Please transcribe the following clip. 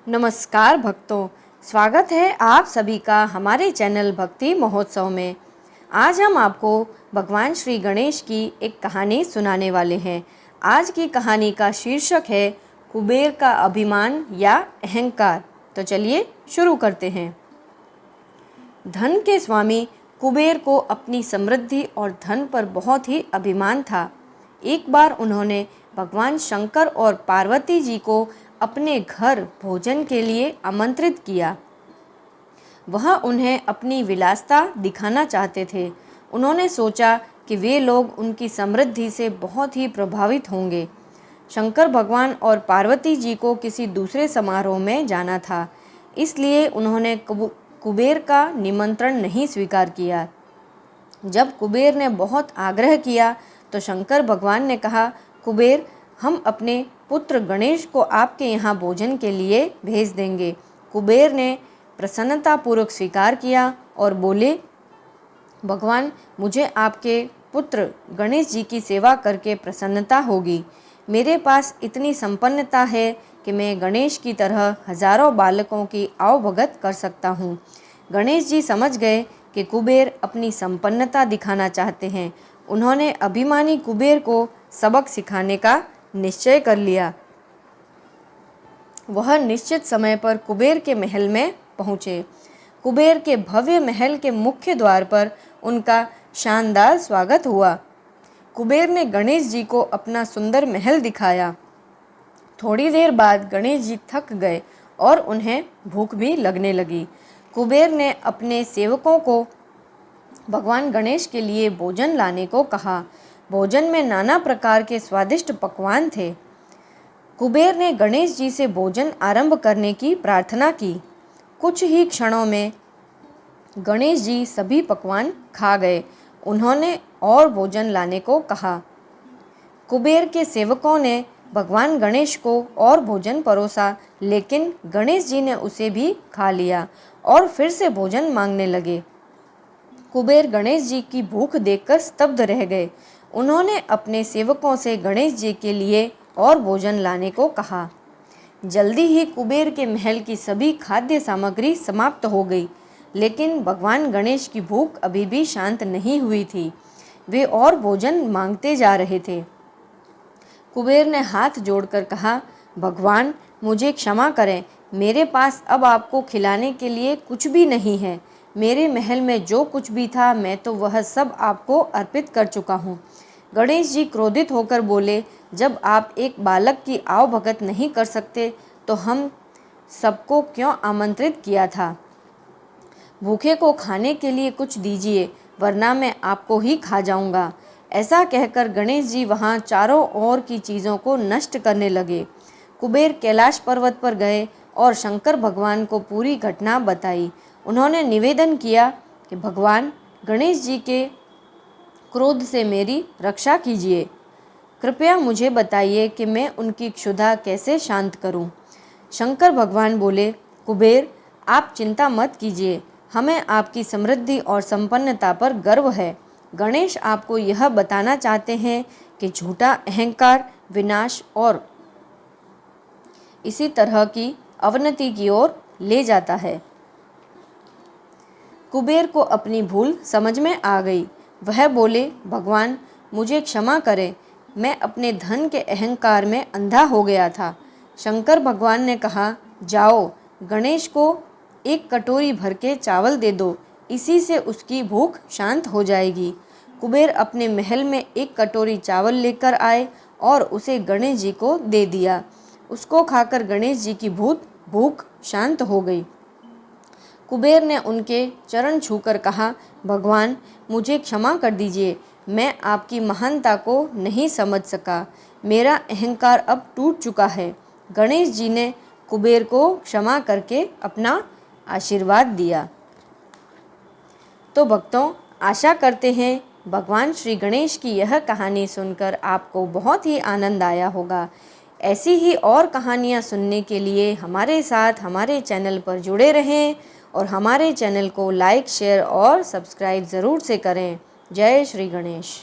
नमस्कार भक्तों, स्वागत है आप सभी का हमारे चैनल भक्ति महोत्सव में। आज हम आपको भगवान श्री गणेश की एक कहानी सुनाने वाले हैं। आज की कहानी का शीर्षक है कुबेर का अभिमान या अहंकार। तो चलिए शुरू करते हैं। धन के स्वामी कुबेर को अपनी समृद्धि और धन पर बहुत ही अभिमान था। एक बार उन्होंने भगवान शंकर और पार्वती जी को अपने घर भोजन के लिए आमंत्रित किया। वह उन्हें अपनी विलासिता दिखाना चाहते थे। उन्होंने सोचा कि वे लोग उनकी समृद्धि से बहुत ही प्रभावित होंगे। शंकर भगवान और पार्वती जी को किसी दूसरे समारोह में जाना था, इसलिए उन्होंने कुबेर का निमंत्रण नहीं स्वीकार किया। जब कुबेर ने बहुत आग्रह किया तो शंकर भगवान ने कहा, कुबेर, हम अपने पुत्र गणेश को आपके यहाँ भोजन के लिए भेज देंगे। कुबेर ने प्रसन्नतापूर्वक स्वीकार किया और बोले, भगवान, मुझे आपके पुत्र गणेश जी की सेवा करके प्रसन्नता होगी। मेरे पास इतनी संपन्नता है कि मैं गणेश की तरह हजारों बालकों की आवभगत कर सकता हूँ। गणेश जी समझ गए कि कुबेर अपनी संपन्नता दिखाना चाहते हैं। उन्होंने अभिमानी कुबेर को सबक सिखाने का निश्चय कर लिया। वह निश्चित समय पर कुबेर के महल में पहुँचे। कुबेर के भव्य महल के मुख्य द्वार पर उनका शानदार स्वागत हुआ। कुबेर ने गणेश जी को अपना सुंदर महल दिखाया। थोड़ी देर बाद गणेश जी थक गए और उन्हें भूख भी लगने लगी। कुबेर ने अपने सेवकों को भगवान गणेश के लिए भोजन लाने को कहा। भोजन में नाना प्रकार के स्वादिष्ट पकवान थे। कुबेर ने गणेश जी से भोजन आरंभ करने की प्रार्थना की। कुछ ही क्षणों में गणेश जी सभी पकवान खा गए। उन्होंने और भोजन लाने को कहा। कुबेर के सेवकों ने भगवान गणेश को और भोजन परोसा, लेकिन गणेश जी ने उसे भी खा लिया और फिर से भोजन मांगने लगे। कुबेर गणेश जी की भूख देखकर स्तब्ध रह गए। उन्होंने अपने सेवकों से गणेश जी के लिए और भोजन लाने को कहा। जल्दी ही कुबेर के महल की सभी खाद्य सामग्री समाप्त हो गई, लेकिन भगवान गणेश की भूख अभी भी शांत नहीं हुई थी। वे और भोजन मांगते जा रहे थे। कुबेर ने हाथ जोड़कर कहा, भगवान, मुझे क्षमा करें। मेरे पास अब आपको खिलाने के लिए कुछ भी नहीं है। मेरे महल में जो कुछ भी था, मैं तो वह सब आपको अर्पित कर चुका हूँ। गणेश जी क्रोधित होकर बोले, जब आप एक बालक की आवभगत नहीं कर सकते तो हम सबको क्यों आमंत्रित किया था। भूखे को खाने के लिए कुछ दीजिए, वरना मैं आपको ही खा जाऊंगा। ऐसा कहकर गणेश जी वहाँ चारों ओर की चीज़ों को नष्ट करने लगे। कुबेर कैलाश पर्वत पर गए और शंकर भगवान को पूरी घटना बताई। उन्होंने निवेदन किया कि भगवान गणेश जी के क्रोध से मेरी रक्षा कीजिए। कृपया मुझे बताइए कि मैं उनकी क्षुधा कैसे शांत करूं। शंकर भगवान बोले, कुबेर, आप चिंता मत कीजिए। हमें आपकी समृद्धि और संपन्नता पर गर्व है। गणेश आपको यह बताना चाहते हैं कि झूठा अहंकार विनाश और इसी तरह की अवनति की ओर ले जाता है। कुबेर को अपनी भूल समझ में आ गई। वह बोले, भगवान, मुझे क्षमा करें। मैं अपने धन के अहंकार में अंधा हो गया था। शंकर भगवान ने कहा, जाओ, गणेश को एक कटोरी भर के चावल दे दो। इसी से उसकी भूख शांत हो जाएगी। कुबेर अपने महल में एक कटोरी चावल लेकर आए और उसे गणेश जी को दे दिया। उसको खाकर गणेश जी की भूख शांत हो गई। कुबेर ने उनके चरण छूकर कहा, भगवान, मुझे क्षमा कर दीजिए। मैं आपकी महानता को नहीं समझ सका। मेरा अहंकार अब टूट चुका है। गणेश जी ने कुबेर को क्षमा करके अपना आशीर्वाद दिया। तो भक्तों, आशा करते हैं भगवान श्री गणेश की यह कहानी सुनकर आपको बहुत ही आनंद आया होगा। ऐसी ही और कहानियाँ सुनने के लिए हमारे साथ हमारे चैनल पर जुड़े रहें और हमारे चैनल को लाइक, शेयर और सब्सक्राइब ज़रूर से करें। जय श्री गणेश।